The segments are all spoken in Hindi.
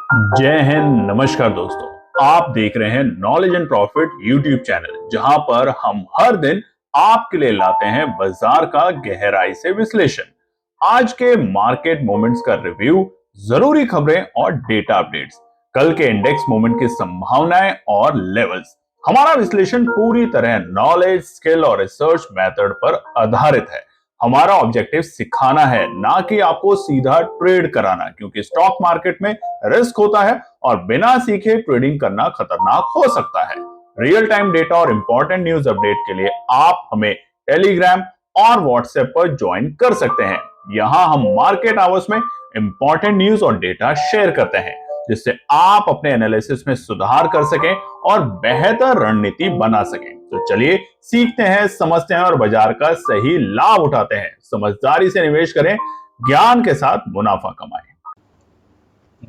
जय हिंद। नमस्कार दोस्तों, आप देख रहे हैं knowledge and profit YouTube channel, जहां पर हम हर दिन आपके लिए लाते हैं बाजार का गहराई से विश्लेषण, आज के मार्केट मोमेंट्स का रिव्यू, जरूरी खबरें और डेटा अपडेट्स, कल के इंडेक्स मूवमेंट की संभावनाएं और लेवल्स। हमारा विश्लेषण पूरी तरह नॉलेज, स्किल और रिसर्च मेथड पर आधारित है। हमारा ऑब्जेक्टिव सिखाना है, ना कि आपको सीधा ट्रेड कराना, क्योंकि स्टॉक मार्केट में रिस्क होता है और बिना सीखे ट्रेडिंग करना खतरनाक हो सकता है। रियल टाइम डेटा और इंपॉर्टेंट न्यूज अपडेट के लिए आप हमें टेलीग्राम और व्हाट्सएप पर ज्वाइन कर सकते हैं। यहाँ हम मार्केट आवर्स में इंपॉर्टेंट न्यूज और डेटा शेयर करते हैं, जिससे आप अपने एनालिसिस में सुधार कर सकें और बेहतर रणनीति बना सकें। तो चलिए सीखते हैं, समझते हैं और बाजार का सही लाभ उठाते हैं। समझदारी से निवेश करें, ज्ञान के साथ मुनाफा कमाएं।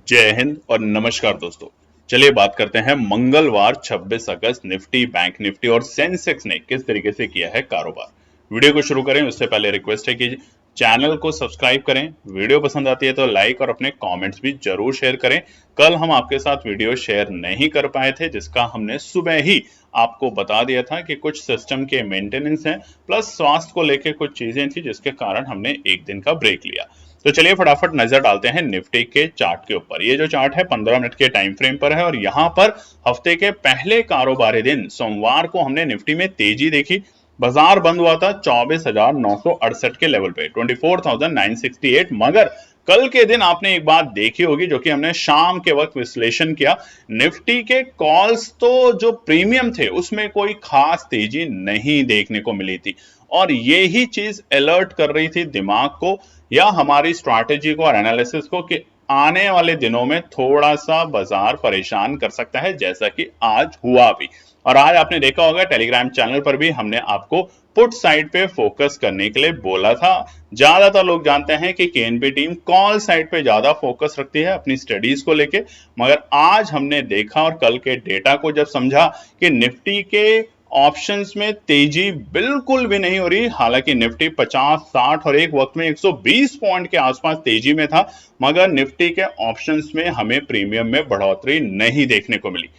जय हिंद और नमस्कार दोस्तों। चलिए बात करते हैं मंगलवार 26 अगस्त निफ्टी, बैंक निफ्टी और सेंसेक्स ने किस तरीके से किया है कारोबार। वीडियो को शुरू करें उससे पहले रिक्वेस्ट है कि चैनल को सब्सक्राइब करें, वीडियो पसंद आती है तो लाइक और अपने कमेंट्स भी जरूर शेयर करें। कल हम आपके साथ वीडियो शेयर नहीं कर पाए थे, जिसका हमने सुबह ही आपको बता दिया था कि कुछ सिस्टम के मेंटेनेंस हैं, प्लस स्वास्थ्य को लेकर कुछ चीजें थी, जिसके कारण हमने एक दिन का ब्रेक लिया। तो चलिए फटाफट नजर डालते हैं निफ्टी के चार्ट के ऊपर। ये जो चार्ट है 15 मिनट के टाइम फ्रेम पर है और यहाँ पर हफ्ते के पहले कारोबारी दिन सोमवार को हमने निफ्टी में तेजी देखी। बाजार बंद हुआ था 24,968 के लेवल पे, 24,968। मगर कल के दिन आपने एक बात देखी होगी, जो कि हमने शाम के वक्त विश्लेषण किया। निफ्टी के कॉल्स तो जो प्रीमियम थे उसमें कोई खास तेजी नहीं देखने को मिली थी, और यही चीज अलर्ट कर रही थी दिमाग को या हमारी स्ट्रैटेजी को और एनालिसिस को कि आने वाले दिनों में थोड़ा सा बाजार परेशान कर सकता है, जैसा कि आज हुआ भी। और आज आपने देखा होगा टेलीग्राम चैनल पर भी हमने आपको पुट साइड पे फोकस करने के लिए बोला था। ज्यादातर लोग जानते हैं कि केएनबी टीम कॉल साइड पे ज्यादा फोकस रखती है अपनी स्टडीज को लेके, मगर आज हमने देखा और कल के डेटा को जब समझा कि निफ्टी के ऑप्शंस में तेजी बिल्कुल भी नहीं हो रही। हालांकि निफ्टी 50, 60 और एक वक्त में 120 पॉइंट के आसपास तेजी में था, मगर निफ्टी के ऑप्शंस में हमें प्रीमियम में बढ़ोतरी नहीं देखने को मिली।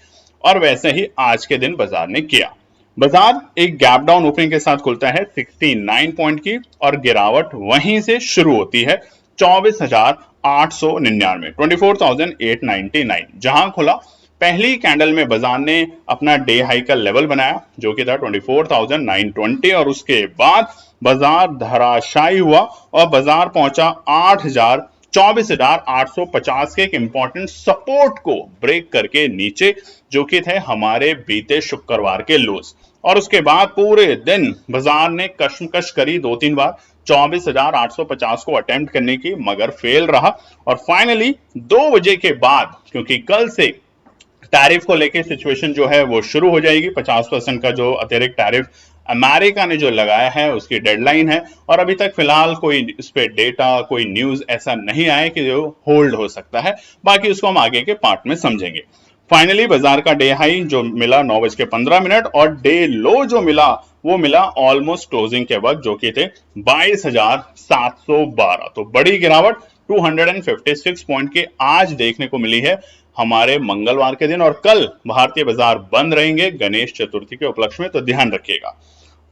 और वैसे ही आज के दिन बाजार ने किया। बाजार एक गैप डाउन ओपनिंग के साथ खुलता है 69 पॉइंट की, और गिरावट वहीं से शुरू होती है 24,899, 24,899। जहां खुला पहली कैंडल में बाजार ने अपना डे हाई का लेवल बनाया, जो कि था 24,920, और उसके बाद बाजार धराशायी हुआ और बाजार पहुंचा 24,850 के एक इंपॉर्टेंट सपोर्ट को ब्रेक करके नीचे, जो कि थे हमारे बीते शुक्रवार के लोस। और उसके बाद पूरे दिन बाजार ने कशमकश करी 2-3 बार 24,850 को अटेम्प्ट करने की, मगर फेल रहा। और फाइनली 2 बजे के बाद, क्योंकि कल से टैरिफ को लेके सिचुएशन जो है वो शुरू हो जाएगी, 50% का जो अतिरिक्त टैरिफ अमेरिका ने जो लगाया है उसकी डेडलाइन है, और अभी तक फिलहाल कोई इस पे डेटा, कोई न्यूज ऐसा नहीं आया कि जो होल्ड हो सकता है। बाकी उसको हम आगे के पार्ट में समझेंगे। फाइनली बाजार का डे हाई जो मिला 9:15 और डे लो जो मिला वो मिला ऑलमोस्ट क्लोजिंग के वक्त, जो कि थे 22,712। तो बड़ी गिरावट 256 पॉइंट की आज देखने को मिली है हमारे मंगलवार के दिन। और कल भारतीय बाजार बंद रहेंगे गणेश चतुर्थी के उपलक्ष्य में, तो ध्यान रखिएगा।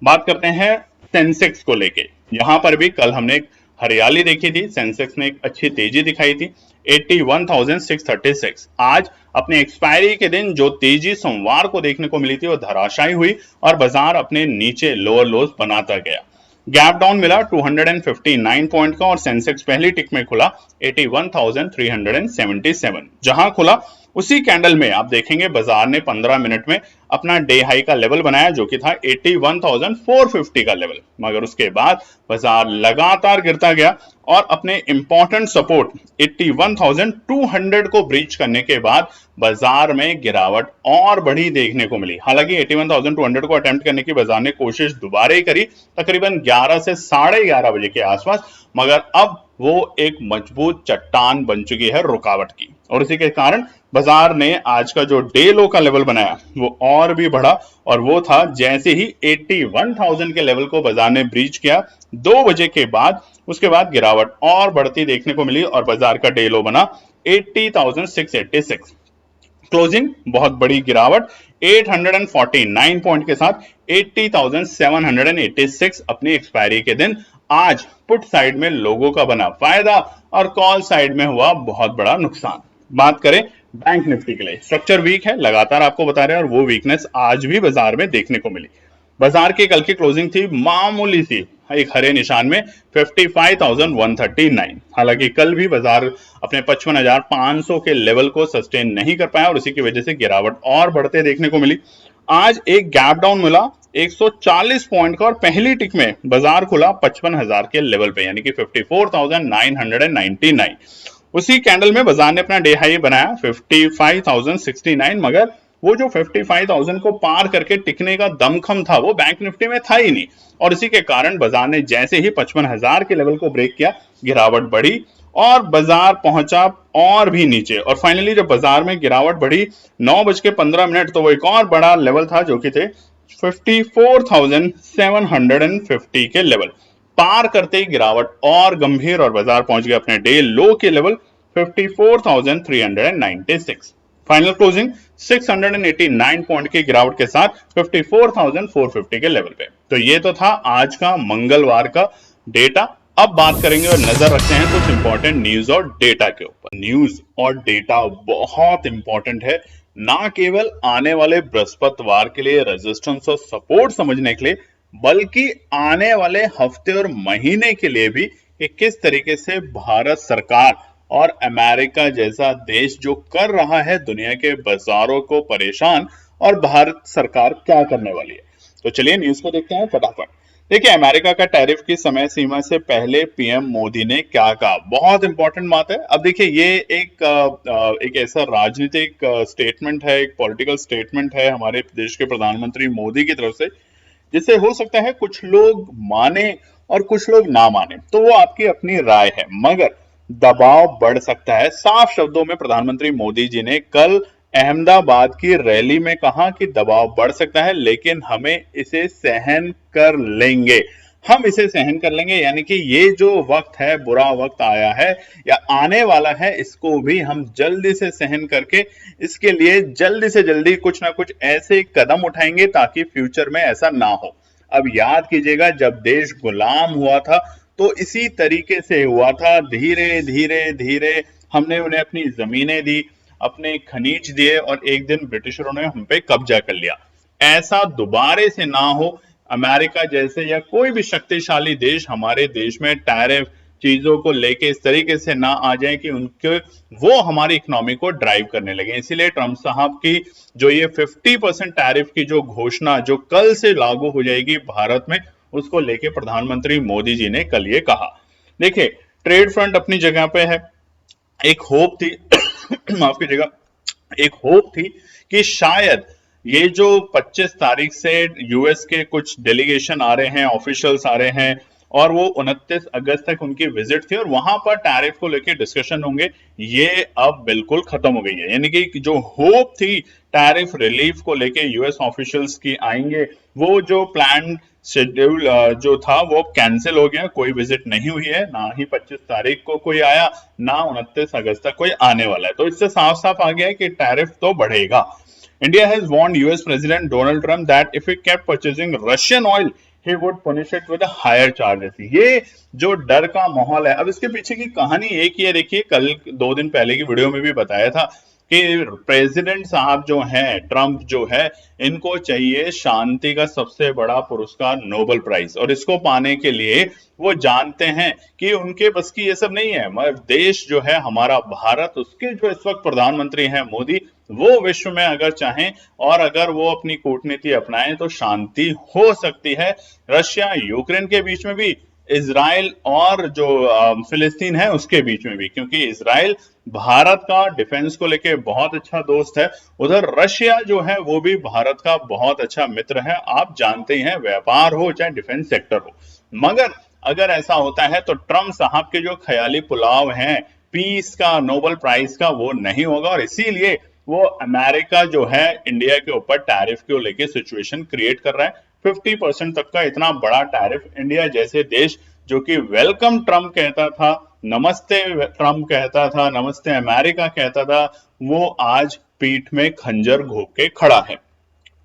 बात करते हैं सेंसेक्स को लेके। यहां पर भी कल हमने एक हरियाली देखी थी, सेंसेक्स ने एक अच्छी तेजी दिखाई थी 81,636। आज अपने एक्सपायरी के दिन जो तेजी सोमवार को देखने को मिली थी वो धराशायी हुई और बाजार अपने नीचे लोअर लोज बनाता गया। गैप डाउन मिला 259 पॉइंट का, और सेंसेक्स पहली टिक में खुला 81,377। जहां खुला उसी कैंडल में आप देखेंगे बाजार ने 15 मिनट में अपना डे हाई का लेवल बनाया, जो कि था 81,450 का लेवल। मगर उसके बाद बाजार लगातार गिरता गया और अपने इंपॉर्टेंट सपोर्ट 81,200 को ब्रीच करने के बाद बाजार में गिरावट और बड़ी देखने को मिली। हालांकि 81,200 को अटेम्प्ट करने की बाजार ने कोशिश दोबारा करी तकरीबन 11 से 11:30 बजे के आसपास, मगर अब वो एक मजबूत चट्टान बन चुकी है रुकावट की, और इसी के कारण बाजार ने आज का जो डे लो का लेवल बनाया वो और भी बढ़ा, और वो था जैसे ही 81,000 के लेवल को बाजार ने ब्रीच किया 2 बजे के बाद, उसके बाद गिरावट और बढ़ती देखने को मिली और बाजार का डे लो बना 80,686। क्लोजिंग बहुत बड़ी गिरावट 849 पॉइंट के साथ 80,786 अपनी एक्सपायरी के दिन। आज पुट साइड में लोगों का बना फायदा और कॉल साइड में हुआ बहुत बड़ा नुकसान। बात करें बैंक निफ्टी के लिए, स्ट्रक्चर वीक है, लगातार आपको बता रहे हैं, और वो वीकनेस आज भी बाजार में देखने को मिली। बाजार की कल की क्लोजिंग थी मामूली सी एक हरे निशान में 55,139। हालांकि कल भी बाजार अपने 55,500 के लेवल को सस्टेन नहीं कर पाया और इसी की वजह से गिरावट और बढ़ते देखने को मिली। आज एक गैप डाउन मिला 140 पॉइंट का और पहली टिक में बाजार खुला 55,000 के लेवल पे, यानी कि 54,999। उसी कैंडल में बाजार ने अपना डे हाई बनाया 55,069, मगर वो जो 55,000 को पार करके टिकने का दमखम था वो बैंक निफ्टी में था ही नहीं, और इसी के कारण बाजार ने जैसे ही 55,000 के लेवल को ब्रेक किया, गिरावट बढ़ी और बाजार पहुंचा और भी नीचे। और फाइनली जब बाजार में गिरावट बढ़ी 9:15, तो वो एक और बड़ा लेवल था जो कि थे 54,750 के लेवल। पार करते ही गिरावट और गंभीर और बाजार पहुंच गया अपने डे लो के लेवल 54,396। फाइनल क्लोजिंग 689 पॉइंट की गिरावट के साथ 54,450 के लेवल पे। तो ये तो था आज का मंगलवार का डेटा। अब बात करेंगे और नजर रखते हैं कुछ इंपॉर्टेंट न्यूज और डेटा के ऊपर। न्यूज और डेटा बहुत इंपॉर्टेंट है, ना केवल आने वाले बृहस्पतिवार के लिए रेजिस्टेंस और सपोर्ट समझने के लिए, बल्कि आने वाले हफ्ते और महीने के लिए भी कि किस तरीके से भारत सरकार और अमेरिका जैसा देश जो कर रहा है दुनिया के बाजारों को परेशान, और भारत सरकार क्या करने वाली है। तो चलिए न्यूज को देखते हैं फटाफट। देखिए, अमेरिका का टैरिफ की समय सीमा से पहले पीएम मोदी ने क्या कहा, बहुत इंपॉर्टेंट बात है। अब देखिए, ये एक ऐसा राजनीतिक स्टेटमेंट है, एक पॉलिटिकल स्टेटमेंट है हमारे देश के प्रधानमंत्री मोदी की तरफ से, जिसे हो सकता है कुछ लोग माने और कुछ लोग ना माने, तो वो आपकी अपनी राय है, मगर दबाव बढ़ सकता है। साफ शब्दों में प्रधानमंत्री मोदी जी ने कल अहमदाबाद की रैली में कहा कि दबाव बढ़ सकता है, लेकिन हमें इसे सहन कर लेंगे, हम इसे सहन कर लेंगे। यानी कि ये जो वक्त है, बुरा वक्त आया है या आने वाला है, इसको भी हम जल्दी से सहन करके इसके लिए जल्दी से जल्दी कुछ ना कुछ ऐसे कदम उठाएंगे ताकि फ्यूचर में ऐसा ना हो। अब याद कीजिएगा, जब देश गुलाम हुआ था तो इसी तरीके से हुआ था, धीरे धीरे धीरे हमने उन्हें अपनी जमीनें दी, अपने खनिज दिए, और एक दिन ब्रिटिशरों ने हम पे कब्जा कर लिया। ऐसा दोबारा से ना हो, अमेरिका जैसे या कोई भी शक्तिशाली देश हमारे देश में टैरिफ चीजों को लेके इस तरीके से ना आ जाए कि उनके वो हमारी इकोनॉमी को ड्राइव करने लगे। इसीलिए ट्रंप साहब की जो ये 50% टैरिफ की जो घोषणा जो कल से लागू हो जाएगी भारत में, उसको लेके प्रधानमंत्री मोदी जी ने कल ये कहा। देखिए, ट्रेड फ्रंट अपनी जगह पे है, एक होप थी माफ कीजिएगा, एक होप थी कि शायद ये जो 25 तारीख से यूएस के कुछ डेलीगेशन आ रहे हैं, ऑफिशियल्स आ रहे हैं, और वो 29 अगस्त तक उनकी विजिट थी और वहां पर टैरिफ को लेकर डिस्कशन होंगे, ये अब बिल्कुल खत्म हो गई है। यानी कि जो होप थी टैरिफ रिलीफ को लेके यूएस ऑफिशियल्स की आएंगे, वो जो प्लान शेड्यूल जो था वो कैंसिल हो गया, कोई विजिट नहीं हुई है, ना ही 25 तारीख को कोई आया, ना 29 अगस्त तक कोई आने वाला है। तो इससे साफ साफ आ गया है कि टैरिफ तो बढ़ेगा। India has warned US President Donald Trump that if he kept purchasing Russian oil, he would punish it with a higher charges. ये जो डर का माहौल है, अब इसके पीछे की कहानी एक ही है। देखिए, कल 2 दिन पहले की वीडियो में भी बताया था कि प्रेसिडेंट साहब जो हैं, ट्रंप जो है, इनको चाहिए शांति का सबसे बड़ा पुरस्कार नोबेल प्राइज, और इसको पाने के लिए वो जानते हैं कि उनके बस की ये सब नहीं है। मगर देश जो है हमारा भारत, उसके जो इस वक्त प्रधानमंत्री हैं मोदी, वो विश्व में अगर चाहें और अगर वो अपनी कूटनीति अपनाएं तो शांति हो सकती है। रशिया यूक्रेन के बीच में भी, इजराइल और जो फिलिस्तीन है उसके बीच में भी, क्योंकि इजराइल भारत का डिफेंस को लेके बहुत अच्छा दोस्त है, उधर रशिया जो है वो भी भारत का बहुत अच्छा मित्र है। आप जानते ही हैं, व्यापार हो चाहे डिफेंस सेक्टर हो। मगर अगर ऐसा होता है तो ट्रंप साहब के जो ख्याली पुलाव हैं पीस का, नोबेल प्राइज का, वो नहीं होगा, और इसीलिए वो अमेरिका जो है इंडिया के ऊपर टैरिफ को लेके सिचुएशन क्रिएट कर रहा है। 50% तक का इतना बड़ा टैरिफ इंडिया जैसे देश जो कि वेलकम ट्रंप कहता था नमस्ते ट्रम्प कहता था, नमस्ते अमेरिका कहता था, वो आज पीठ में खंजर घोंप के खड़ा है।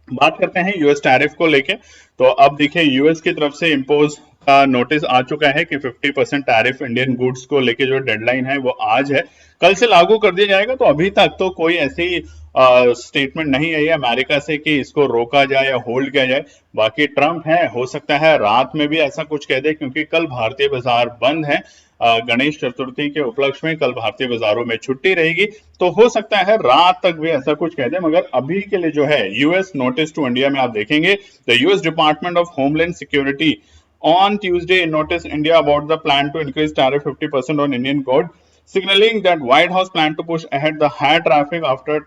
बात करते हैं यूएस टैरिफ को लेके। तो अब देखिए यूएस की तरफ से इम्पोज का नोटिस आ चुका है कि 50% टैरिफ इंडियन गुड्स को लेके जो डेडलाइन है वो आज है, कल से लागू कर दिया जाएगा। तो अभी तक तो कोई ऐसी स्टेटमेंट नहीं आई है अमेरिका से कि इसको रोका जाए या होल्ड किया जाए। बाकी ट्रम्प है, हो सकता है रात में भी ऐसा कुछ कह दे, क्योंकि कल भारतीय बाजार बंद है। गणेश चतुर्थी के उपलक्ष्य में कल भारतीय बाजारों में छुट्टी रहेगी, तो हो सकता है रात तक भी ऐसा कुछ कह दे। मगर अभी के लिए जो है यूएस नोटिस टू इंडिया में आप देखेंगे, the US department of homeland security on Tuesday noticed India about the plan to increase tariff 50% on Indian goods, signaling that White House plan to push ahead the higher traffic after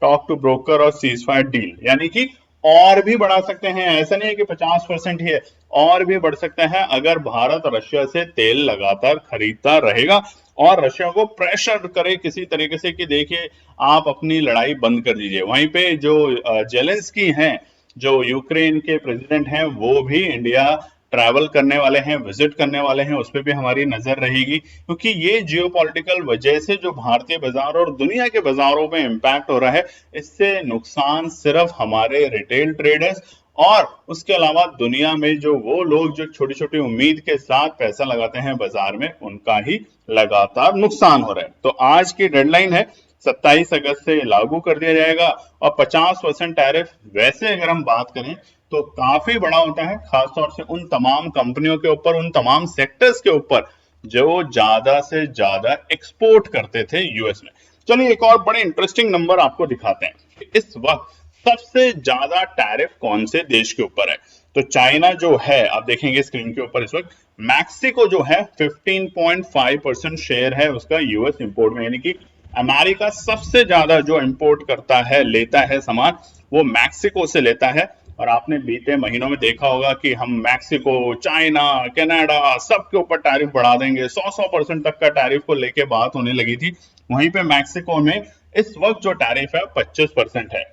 talk to broker और ceasefire deal। यानी कि और भी बढ़ा सकते हैं, ऐसा नहीं है कि 50% ही है, और भी बढ़ सकता है अगर भारत रशिया से तेल लगातार खरीदता रहेगा और रशिया को प्रेशर करे किसी तरीके से कि देखिए आप अपनी लड़ाई बंद कर दीजिए। वहीं पे जो जेलेंस्की हैं, जो यूक्रेन के प्रेसिडेंट हैं, वो भी इंडिया ट्रैवल करने वाले हैं, विजिट करने वाले हैं, उस पर भी हमारी नजर रहेगी। क्योंकि ये जियोपॉलिटिकल वजह से जो भारतीय बाजार और दुनिया के बाजारों में इंपैक्ट हो रहा है, इससे नुकसान सिर्फ हमारे रिटेल ट्रेडर्स और उसके अलावा दुनिया में जो वो लोग जो छोटी छोटी उम्मीद के साथ पैसा लगाते हैं बाजार में, उनका ही लगातार नुकसान हो रहा है। तो आज की डेडलाइन है 27 अगस्त से लागू कर दिया जाएगा। और 50% टैरिफ वैसे अगर हम बात करें तो काफी बड़ा होता है, खासतौर से उन तमाम कंपनियों के ऊपर, उन तमाम सेक्टर्स के ऊपर जो ज्यादा से ज्यादा एक्सपोर्ट करते थे यूएस में। चलिए एक और बड़े इंटरेस्टिंग नंबर आपको दिखाते हैं। इस वक्त सबसे ज्यादा टैरिफ कौन से देश के ऊपर है? तो चाइना जो है, आप देखेंगे स्क्रीन के ऊपर इस वक्त, मैक्सिको जो है 15.5% शेयर है उसका यूएस इंपोर्ट में। यानी कि अमेरिका सबसे ज्यादा जो इंपोर्ट करता है, लेता है सामान, वो मैक्सिको से लेता है। और आपने बीते महीनों में देखा होगा कि हम मैक्सिको, चाइना, कनाडा सबके ऊपर टैरिफ बढ़ा देंगे, 100% तक का टैरिफ को लेके बात होने लगी थी। वहीं पे मैक्सिको में इस वक्त जो टैरिफ है 25% है।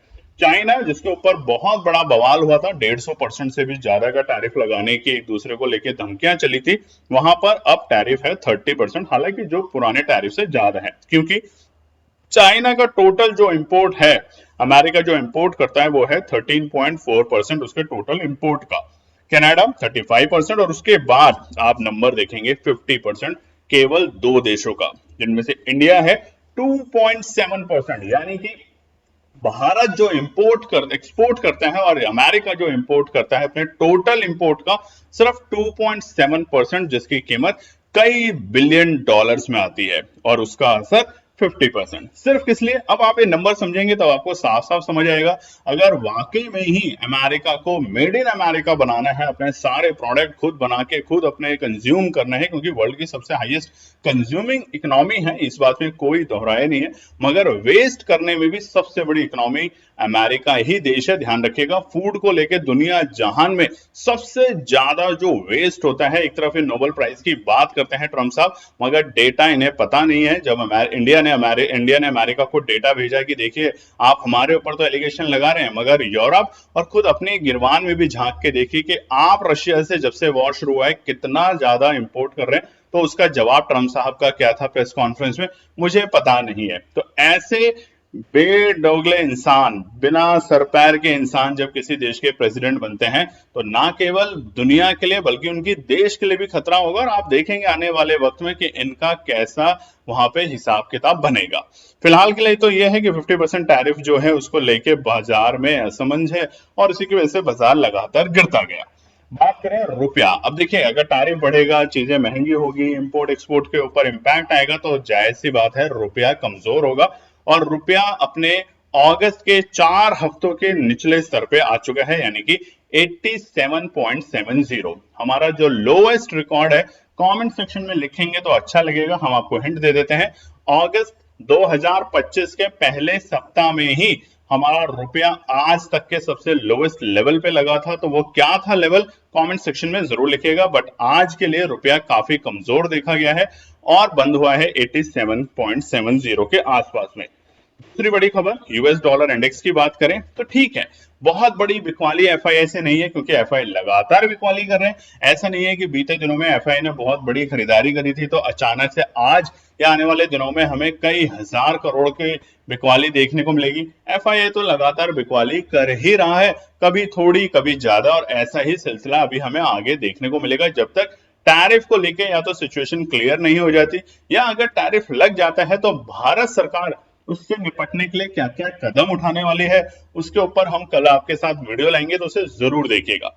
चाइना जिसके ऊपर बहुत बड़ा बवाल हुआ था, 150% से भी ज्यादा का टैरिफ लगाने की एक दूसरे को लेके धमकियां चली थी, वहां पर अब टैरिफ है 30%, हालांकि जो पुराने टैरिफ से ज्यादा है। क्योंकि चाइना का टोटल जो इंपोर्ट है, अमेरिका जो इंपोर्ट करता है वो है 13.4% उसके टोटल इंपोर्ट का, कनाडा 35%, और उसके बाद आप नंबर देखेंगे 50% केवल दो देशों का, जिनमें से इंडिया है 2.7%। यानी कि भारत जो एक्सपोर्ट करता है और अमेरिका जो इंपोर्ट करता है अपने टोटल इंपोर्ट का सिर्फ 2.7%, जिसकी कीमत कई बिलियन डॉलर्स में आती है, और उसका असर 50%। सिर्फ किस लिए? अब आप ये नंबर समझेंगे तो आपको साफ साफ समझ आएगा। अगर वाकई में ही अमेरिका को मेड इन अमेरिका बनाना है, अपने सारे प्रोडक्ट खुद बना के खुद अपने कंज्यूम करना है, क्योंकि वर्ल्ड की सबसे हाईएस्ट कंज्यूमिंग इकोनॉमी है, इस बात में कोई दोहराया नहीं है, मगर वेस्ट करने में भी सबसे बड़ी इकोनॉमी अमेरिका ही देश है। ध्यान रखिएगा, फूड को लेकर दुनिया जहान में सबसे ज्यादा जो वेस्ट होता है, एक तरफ ये नोबेल प्राइज की बात करते हैं ट्रम्प साहब, मगर डेटा इन्हें पता नहीं है। जब इंडिया ने अमेरिका को डेटा भेजा कि देखिए आप हमारे ऊपर तो एलिगेशन लगा रहे हैं, मगर यूरोप और खुद अपने गिरवान में भी झांक के देखिए कि आप रशिया से जब से वॉर शुरू हुआ है कितना ज्यादा इंपोर्ट कर रहे हैं। तो उसका जवाब ट्रम्प साहब का क्या था प्रेस कॉन्फ्रेंस में, मुझे पता नहीं है। तो ऐसे बेडोगले इंसान, बिना सर पैर के इंसान जब किसी देश के प्रेसिडेंट बनते हैं, तो ना केवल दुनिया के लिए बल्कि उनकी देश के लिए भी खतरा होगा। और आप देखेंगे आने वाले वक्त में कि इनका कैसा वहां पे हिसाब किताब बनेगा। फिलहाल के लिए तो यह है कि 50% टैरिफ जो है उसको लेके बाजार में असमंज है, और इसी की वजह से बाजार लगातार गिरता गया। बात करें रुपया, अब देखिए अगर टैरिफ बढ़ेगा, चीजें महंगी होगी, इंपोर्ट एक्सपोर्ट के ऊपर इंपैक्ट आएगा, तो जायज सी बात है रुपया कमजोर होगा। और रुपया अपने अगस्त के 4 हफ्तों के निचले स्तर पे आ चुका है, यानी कि 87.70। हमारा जो लोएस्ट रिकॉर्ड है, कमेंट सेक्शन में लिखेंगे तो अच्छा लगेगा, हम आपको हिंट दे देते हैं। अगस्त 2025 के पहले सप्ताह में ही हमारा रुपया आज तक के सबसे लोएस्ट लेवल पे लगा था। तो वो क्या था लेवल, कमेंट सेक्शन में जरूर लिखिएगा। बट आज के लिए रुपया काफी कमजोर देखा गया है और बंद हुआ है 87.70 के आसपास में। दूसरी बड़ी खबर, यूएस डॉलर इंडेक्स की बात करें तो ठीक है, बहुत बड़ी बिकवाली एफआई से नहीं है, क्योंकि एफआई लगातार बिकवाली कर रहे हैं। ऐसा नहीं है कि बीते दिनों में एफआई ने बहुत बड़ी खरीदारी करी थी तो अचानक से आज या आने वाले दिनों में हमें कई हजार करोड़ की बिकवाली देखने को मिलेगी। एफआई तो लगातार बिकवाली कर ही रहा है, कभी थोड़ी कभी ज्यादा, और ऐसा ही सिलसिला अभी हमें आगे देखने को मिलेगा जब तक टैरिफ को लेके या तो सिचुएशन क्लियर नहीं हो जाती, या अगर टैरिफ लग जाता है तो भारत सरकार उससे निपटने के लिए क्या क्या कदम उठाने वाली है, उसके ऊपर हम कल आपके साथ वीडियो लाएंगे, तो उसे जरूर देखिएगा।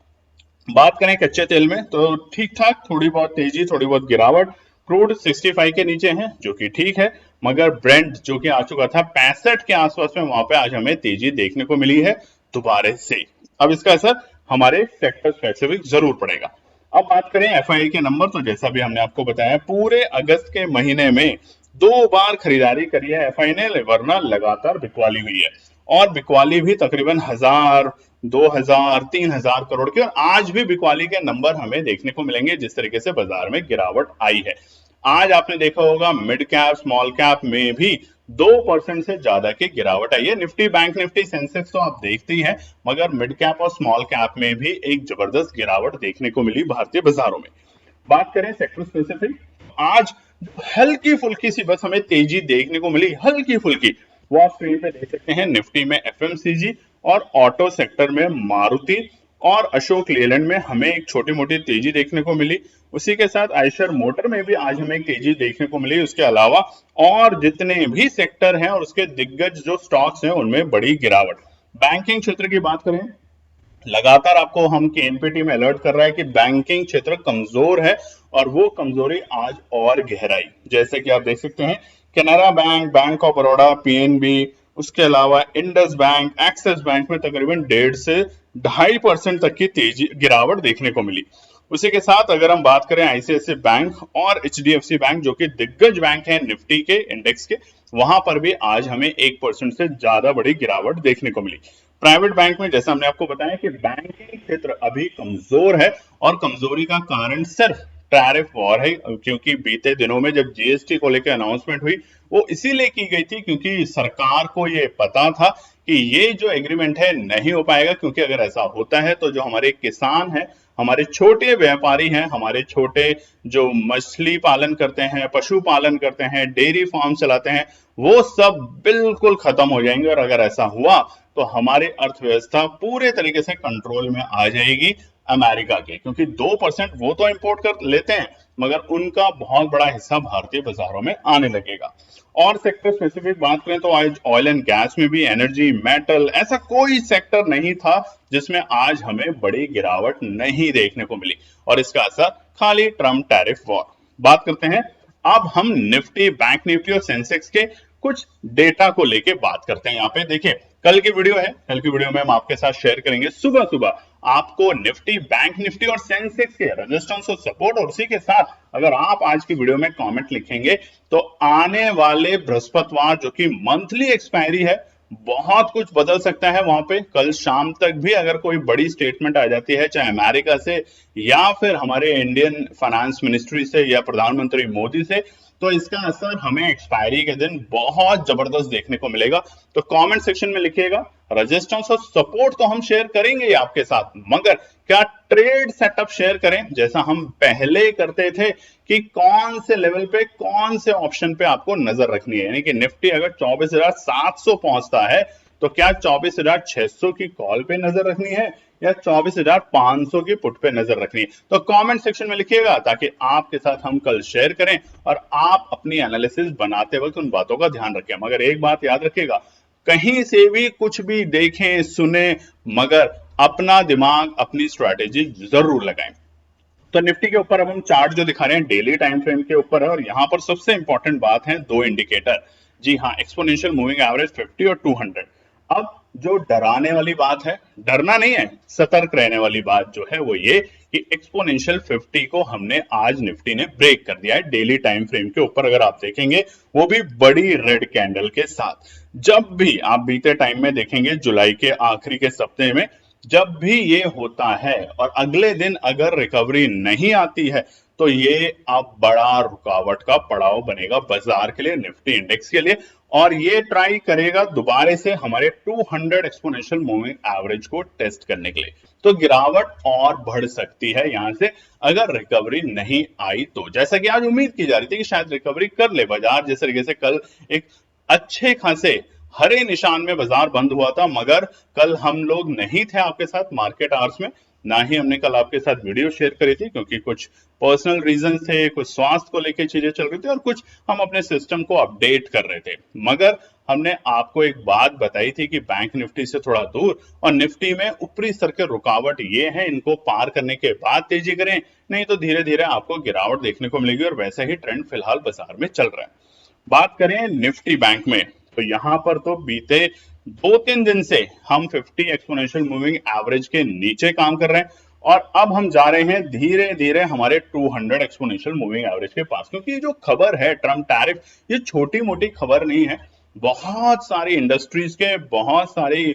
बात करें कच्चे तेल में तो ठीक ठाक, थोड़ी बहुत तेजी, थोड़ी बहुत गिरावट। क्रूड 65 के नीचे है, जो कि ठीक है, मगर ब्रेंट जो कि आ चुका था 65 के आसपास में, वहां पे आज हमें तेजी देखने को मिली है दोबारा से। अब इसका असर हमारे सेक्टर स्पेसिफिक जरूर पड़ेगा। अब बात करें एफआई के नंबर, तो जैसा भी हमने आपको बताया, पूरे अगस्त के महीने में 2 बार खरीदारी करी है एफआई ने, वरना लगातार बिकवाली हुई है, और बिकवाली भी तकरीबन 1000, 2000, 3000 करोड़ की, और आज भी बिकवाली के नंबर हमें देखने को मिलेंगे जिस तरीके से बाजार में गिरावट आई है। आज आपने देखा होगा मिड कैप स्मॉल कैप में भी 2% से ज्यादा की गिरावट आई है। निफ्टी, बैंक निफ्टी, सेंसेक्स तो आप देखते ही हैं, मगर मिड कैप और स्मॉल कैप में भी एक जबरदस्त गिरावट देखने को मिली भारतीय बाजारों में। बात करें सेक्टर स्पेसिफिक, आज हल्की फुल्की सी बस हमें तेजी देखने को मिली, हल्की फुल्की, वो आप स्क्रीन पे देख सकते हैं। निफ्टी में एफएमसीजी और ऑटो सेक्टर में मारुति और अशोक लेलैंड में हमें एक छोटी मोटी तेजी देखने को मिली। उसी के साथ आयशर मोटर में भी आज हमें एक तेजी देखने को मिली। उसके अलावा और जितने भी सेक्टर हैं और उसके दिग्गज जो स्टॉक्स हैं उनमें बड़ी गिरावट। बैंकिंग क्षेत्र की बात करें, लगातार आपको हम केएनपीटी में अलर्ट कर रहा है कि बैंकिंग क्षेत्र कमजोर है, और वो कमजोरी आज और गहराई, जैसे कि आप देख सकते हैं Canara bank, bank of Baroda, PNB, उसके अलावा इंडस बैंक, एक्सिस बैंक में तकरीबन 1.5 से 2.5% तक की तेजी गिरावट देखने को मिली। उसी के साथ अगर हम बात करें आईसीआईसीआई बैंक और एचडीएफसी बैंक, जो कि दिग्गज बैंक हैं निफ्टी के इंडेक्स के, वहां पर भी आज हमें 1% से ज्यादा बड़ी गिरावट देखने को मिली। प्राइवेट बैंक में जैसा हमने आपको बताया कि बैंकिंग क्षेत्र अभी कमजोर है, और कमजोरी का कारण सिर्फ टैरिफ वॉर है, क्योंकि बीते दिनों में जब जीएसटी को लेकर अनाउंसमेंट हुई, वो इसीलिए की गई थी क्योंकि सरकार को ये पता था कि ये जो एग्रीमेंट है नहीं हो पाएगा, क्योंकि अगर ऐसा होता है तो जो हमारे किसान हैं, हमारे छोटे व्यापारी हैं, हमारे छोटे जो मछली पालन करते हैं, पशु पालन करते हैं, डेयरी फार्म चलाते हैं, वो सब बिल्कुल खत्म हो जाएंगे, और अगर ऐसा हुआ तो हमारी अर्थव्यवस्था पूरे तरीके से कंट्रोल में आ जाएगी अमेरिका के, क्योंकि 2% वो तो इंपोर्ट कर लेते हैं, मगर उनका बहुत बड़ा हिस्सा भारतीय बाजारों में आने लगेगा। और सेक्टर स्पेसिफिक बात करें तो आज ऑयल एंड गैस में भी, एनर्जी, मेटल, ऐसा कोई सेक्टर नहीं था जिसमें आज हमें बड़ी गिरावट नहीं देखने को मिली, और इसका असर खाली ट्रम्प टैरिफ वॉर। बात करते हैं अब हम निफ्टी, बैंक निफ्टी और सेंसेक्स के कुछ डेटा को लेके बात करते हैं। यहाँ पे देखिए, कल की वीडियो है, कल की वीडियो में हम आपके साथ शेयर करेंगे सुबह सुबह आपको निफ्टी, बैंक निफ्टी और सेंसेक्स के रेजिस्टेंस और सपोर्ट, और उसी के साथ अगर आप आज की वीडियो में कमेंट लिखेंगे तो आने वाले बृहस्पतिवार जो कि मंथली एक्सपायरी है, बहुत कुछ बदल सकता है वहां पे। कल शाम तक भी अगर कोई बड़ी स्टेटमेंट आ जाती है, चाहे अमेरिका से या फिर हमारे इंडियन फाइनेंस मिनिस्ट्री से या प्रधानमंत्री मोदी से, तो इसका असर हमें एक्सपायरी के दिन बहुत जबरदस्त देखने को मिलेगा। तो कमेंट सेक्शन में लिखिएगा, रेजिस्टेंस और सपोर्ट तो हम शेयर करेंगे ही आपके साथ, मगर क्या ट्रेड सेटअप शेयर करें जैसा हम पहले करते थे, कि कौन से लेवल पे कौन से ऑप्शन पे आपको नजर रखनी है। यानी कि निफ्टी अगर 24,700 पहुंचता है तो क्या 24,600 की कॉल पे नजर रखनी है या 24,500 की पुट पे नजर रखनी है। तो कमेंट सेक्शन में लिखिएगा ताकि आपके साथ हम कल शेयर करें और आप अपनी एनालिसिस बनाते वक्त उन बातों का ध्यान रखें। मगर एक बात याद रखिएगा, कहीं से भी कुछ भी देखें सुने, मगर अपना दिमाग, अपनी स्ट्रैटेजी जरूर लगाएं। तो निफ्टी के ऊपर अब हम चार्ट जो दिखा रहे हैं डेली टाइम फ्रेम के ऊपर है, और यहां पर सबसे इंपॉर्टेंट बात है 2 इंडिकेटर। जी हाँ, एक्सपोनेंशियल मूविंग एवरेज 50 और 200। अब जो डराने वाली बात है, डरना नहीं है, सतर्क रहने वाली बात जो है वो ये कि एक्सपोनेंशियल 50 को हमने आज निफ्टी ने ब्रेक कर दिया है डेली टाइम फ्रेम के ऊपर। अगर आप देखेंगे वो भी बड़ी रेड कैंडल के साथ। जब भी आप बीते टाइम में देखेंगे जुलाई के आखिरी के सप्ताह में, जब भी ये होता है और अगले दिन अगर रिकवरी नहीं आती है, तो ये अब बड़ा रुकावट का पड़ाव बनेगा बाजार के लिए, निफ्टी इंडेक्स के लिए, और ये ट्राई करेगा दोबारा से हमारे 200 एक्सपोनेंशियल मूविंग एवरेज को टेस्ट करने के लिए। तो गिरावट और बढ़ सकती है यहां से अगर रिकवरी नहीं आई तो, जैसा कि आज उम्मीद की जा रही थी कि शायद रिकवरी कर ले बाजार। जिस तरीके से कल एक अच्छे खासे हरे निशान में बाजार बंद हुआ था, मगर कल हम लोग नहीं थे आपके साथ मार्केट आवर्स में, ना ही हमने कल आपके साथ वीडियो शेयर करी थी, क्योंकि कुछ पर्सनल रीजन थे, कुछ स्वास्थ्य को लेकर चीजें चल रही थी और कुछ हम अपने सिस्टम को अपडेट कर रहे थे। मगर हमने आपको एक बात बताई थी कि बैंक निफ्टी से थोड़ा दूर और निफ्टी में ऊपरी स्तर के रुकावट ये है, इनको पार करने के बाद तेजी करें, नहीं तो धीरे धीरे आपको गिरावट देखने को मिलेगी। और वैसा ही ट्रेंड फिलहाल बाजार में चल रहा है। बात करें निफ्टी बैंक में, तो यहां पर तो बीते 2-3 दिन से हम 50 एक्सपोनेंशियल मूविंग एवरेज के नीचे काम कर रहे हैं और अब हम जा रहे हैं धीरे धीरे हमारे 200 एक्सपोनेंशियल मूविंग एवरेज के पास, क्योंकि ये जो खबर है ट्रम्प टैरिफ, ये छोटी मोटी खबर नहीं है। बहुत सारी इंडस्ट्रीज के, बहुत सारी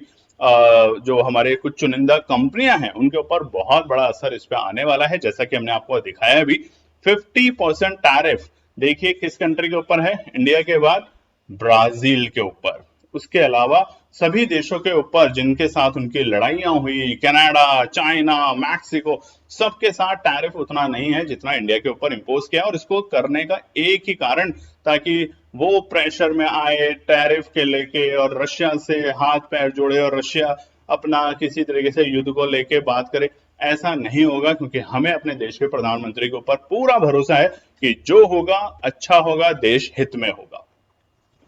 जो हमारे कुछ चुनिंदा कंपनियां हैं उनके ऊपर बहुत बड़ा असर इस पे आने वाला है। जैसा कि हमने आपको दिखाया अभी 50% टैरिफ, देखिए किस कंट्री के ऊपर है, इंडिया के बाद ब्राजील के ऊपर, उसके अलावा सभी देशों के ऊपर जिनके साथ उनकी लड़ाइयां हुई, कनाडा, चाइना, मैक्सिको, सबके साथ टैरिफ उतना नहीं है जितना इंडिया के ऊपर इंपोज किया। और इसको करने का एक ही कारण, ताकि वो प्रेशर में आए टैरिफ के लेके और रशिया से हाथ पैर जोड़े और रशिया अपना किसी तरीके से युद्ध को लेके बात करे। ऐसा नहीं होगा, क्योंकि हमें अपने देश के प्रधानमंत्री के ऊपर पूरा भरोसा है कि जो होगा अच्छा होगा, देश हित में होगा।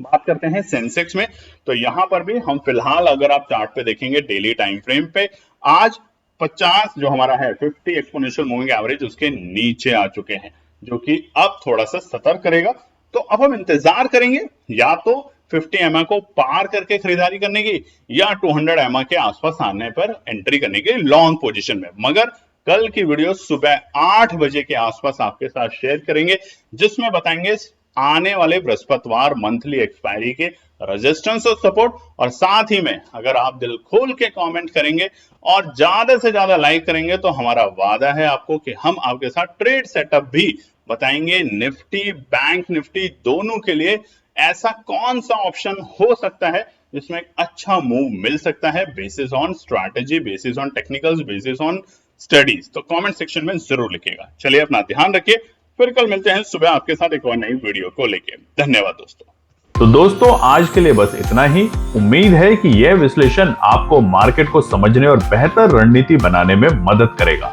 बात करते हैं सेंसेक्स में, तो यहां पर भी हम फिलहाल अगर आप चार्ट पे देखेंगे डेली टाइम फ्रेम पे, आज 50 जो हमारा है 50 एक्सपोनेंशियल मूविंग एवरेज उसके नीचे आ चुके हैं, जो कि अब थोड़ा सा सतर्क करेगा। तो अब हम इंतजार करेंगे या तो 50 एमए को पार करके खरीदारी करने की, या 200 एमए के आसपास आने पर एंट्री करने की लॉन्ग पोजीशन में। मगर कल की वीडियो सुबह 8 बजे के आसपास आपके साथ शेयर करेंगे, जिसमें बताएंगे आने वाले बृहस्पतिवार मंथली एक्सपायरी के रेजिस्टेंस और सपोर्ट। और साथ ही में अगर आप दिल खोल के कमेंट करेंगे और ज्यादा से ज्यादा लाइक करेंगे तो हमारा वादा है आपको कि हम आपके साथ ट्रेड सेटअप भी बताएंगे। निफ्टी, बैंक निफ्टी दोनों के लिए ऐसा कौन सा ऑप्शन हो सकता है जिसमें अच्छा मूव मिल सकता है, basis on strategy, basis on technicals, basis on studies. तो कमेंट सेक्शन में जरूर लिखिएगा। चलिए अपना ध्यान रखिए, फिर कल मिलते हैं सुबह आपके साथ एक और नई वीडियो को लेके। धन्यवाद दोस्तों। तो दोस्तों आज के लिए बस इतना ही। उम्मीद है कि यह विश्लेषण आपको मार्केट को समझने और बेहतर रणनीति बनाने में मदद करेगा।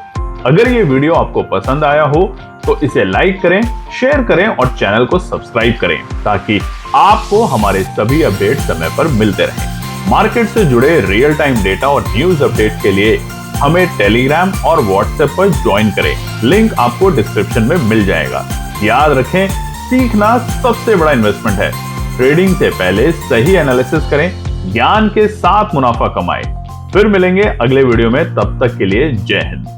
अगर ये वीडियो आपको पसंद आया हो तो इसे लाइक करें, शेयर करें और चैनल को सब्सक्राइब करें, ताकि आपको हमारे सभी अपडेट समय पर मिलते रहें। मार्केट से जुड़े रियल टाइम डेटा और न्यूज अपडेट के लिए हमें टेलीग्राम और व्हाट्सएप पर ज्वाइन करें। लिंक आपको डिस्क्रिप्शन में मिल जाएगा। याद रखें, सीखना सबसे बड़ा इन्वेस्टमेंट है। ट्रेडिंग से पहले सही एनालिसिस करें, ज्ञान के साथ मुनाफा कमाएं। फिर मिलेंगे अगले वीडियो में, तब तक के लिए जय हिंद।